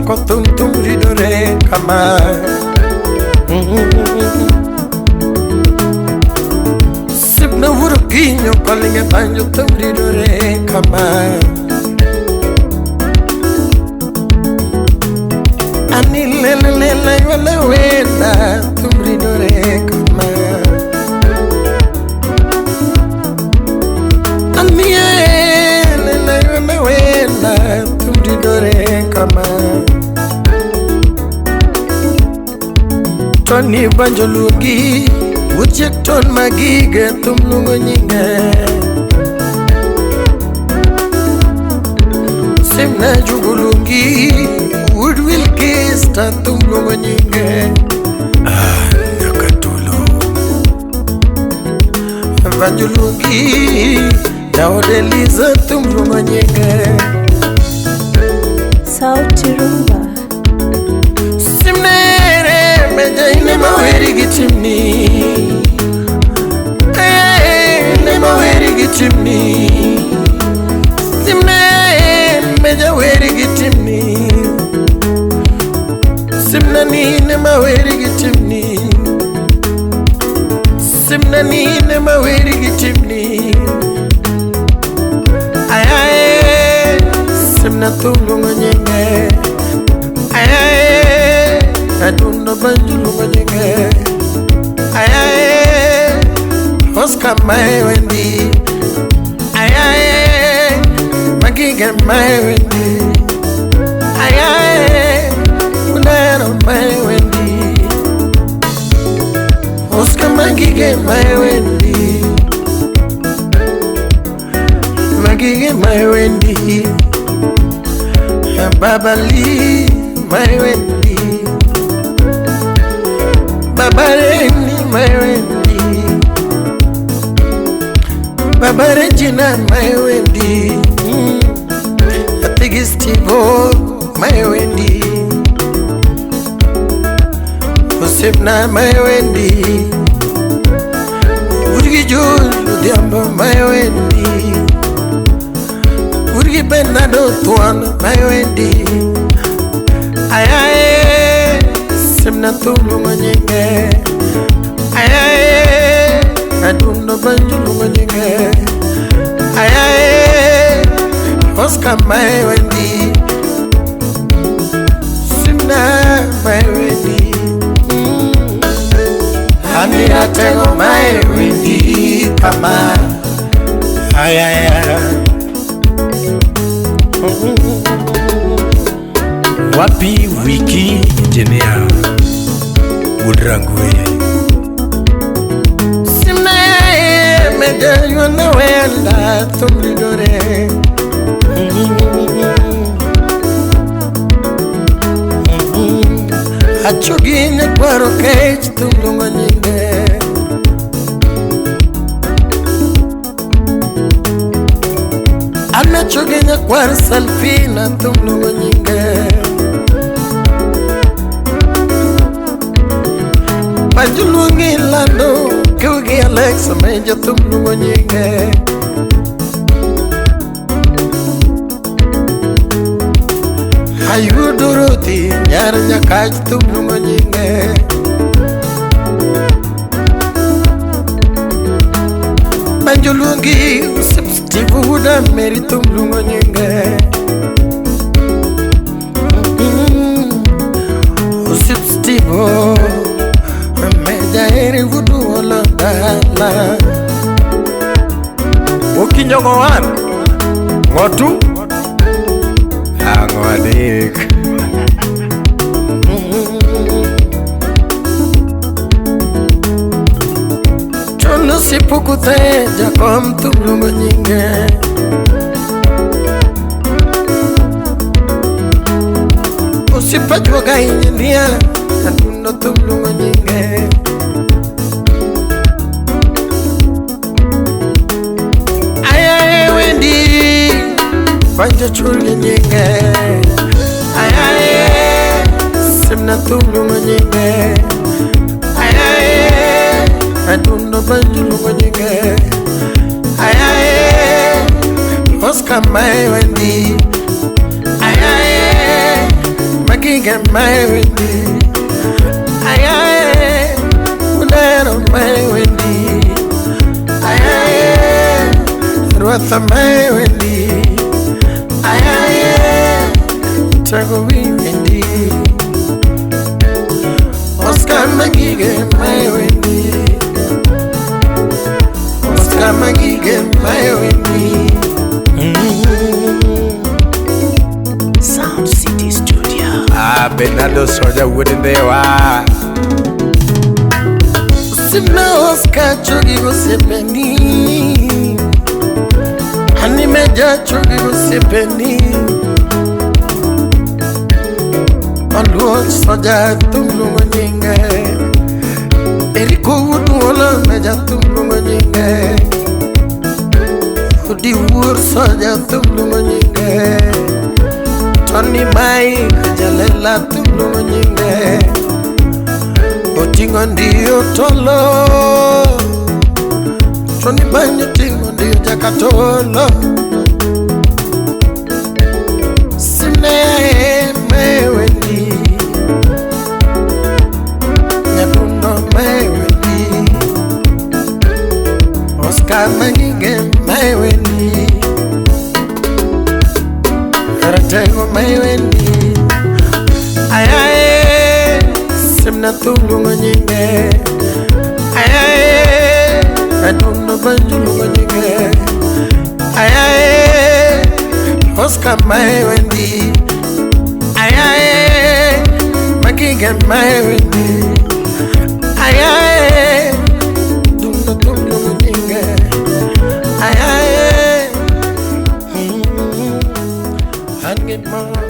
kotum tum ridore kama Sibna wurukinyo kolinge banjo tum ridore kama Ani lele lele wala wenda tum ridore kama Ani lele wala wenda tum ridore kama Tony banjo lugi Ujek ton Magige tum lungo nyinge Simna jugulungi Wood will kiss ta tum lungo nyinge Nakatulo Banjo lugi Daode liza tum lungo nyinge Sauti rumba Simnere meja inema weri gitimni Inema weri gitimni Simne meja weri gitimni Simna ni inema weri gitimni Simna ni inema weri gitimni Ayaye Simna tulungo nyenge Ayaye Aduna banjulungo nyenge Ayaye Oscar my Wendy Ayaye Magige my Wendy Ayaye Unero my Wendy Oscar Magige my Wendy Magige my Wendy Baba Lee my Wendy Baba Reni my Wendy Baba Regina my Wendy Atigistivo my Wendy Usipna my Wendy Urgi Julu Diambo my Wendy Urgi Bernardo Tuan my Wendy Ayaye Simna tulungo nyenge Ayaye Aduna banjulungo nyenge Ayaye Oscar my Wendy Simna my Wendy Hani atego my Wendy kama Ayaye Wapi wiki Ndiema Udrangue Simna meja yona wenda tumridore Achugine kwaro kech tumlungo nyinge Anachugine kwaro salfina tumlungo nyinge Banjulungi lando Kugi Alexa meja tumlungo nyinge Ayuduroti nyar nyakaj tumlungo nyinge Banjulungi usipstivu huda meri tumlungo nyinge Usipstivu Jairi vudu wala dala Uki nyongo wan Ngotu Hango adik Chono sipuku teja kom tumlungo nyinge Usipajwa gainyenia Aduno tumlungo nyinge Banja chuli nyinge Ayaye Simna tulungo nyinge Ayaye Aduno banjulungo nyinge Ayaye Oscar my Wendy Ayaye Magige my Wendy. Aye, Unero my Wendy. Aye, Rwatha my Wendy. Aye, Tago Wendy. Oscar Magige my Wendy. Oscar Magige my Wendy. Sound City Studio. Bernardo Soja wouldn't there why? Sina Oscar chogi go sepeni. Animeja chogi go sepeni. Aluo Soja tumlu manyinga. Eriko wudu wala meja tumlu manyinga. Udi wur Soja tumlu manyinga. Tony mai jalela tumlu manyinga. Otingo ndio tolo. Tony mai tingo ndio jakatolo. Sine me Wendy. Nyabundo me Wendy. Oscar Magige me Wendy. Tengo my Wendy. Aye, Simna Tulu Manyinge. Aye, I don't know Banjulu Manyinge. Aye, Oscar my Wendy. Aye, Magige my Wendy. Aye, Dunda Tulu Manyinge. Aye. And get more.